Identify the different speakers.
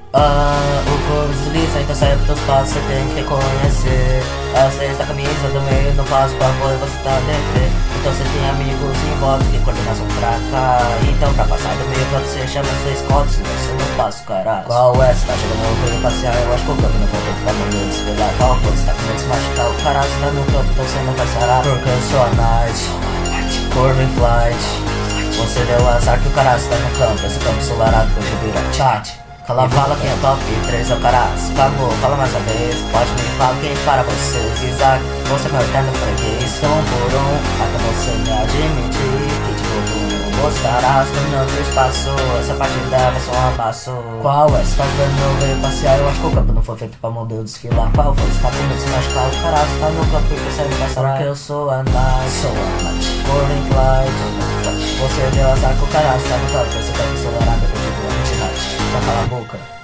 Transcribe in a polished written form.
Speaker 1: O corpo desliza, então sai dos passos, você tem que reconhecer. As leis da camisa do meio, no passo pra apoio você tá deprê. Então você tem amigos em volta que coordenação fraca. Então pra passar do meio pra você chama sua escolta, se você não passa o caralho. Qual é? Você tá chegando no veio passear, eu acho que o campo não foi feito pra mulher desfilar. Qual foi? Você tá com medo de se machucar, o caralho você tá no campo, então você não vai sarar. Porque eu sou a night, corvo em flight. Você deu azar que o caralho está no campo, esse campo ensolarado que hoje vira chat. Cala a fala quem é top 3 é o caralho. Acabou, fala mais uma vez. Pode me falar quem para você. Isaac, você é meu eterno freguês. Um por um, até você me admitir que te vou gostarás dominando o espaço. Essa partida vai ser um amasso. Qual é? Você tá jogando meu veio passear. Eu acho que o campo não foi feito pra modelo desfilar. Qual foi? Você tá com medo de se machucar, o caralho você tá no campo e você não vai sarar. Porque eu sou a night, corvo em flight. Você deu azar com o caralho, você tá no campo, você tá ensolarado, eu vou te night. Então cala a boca.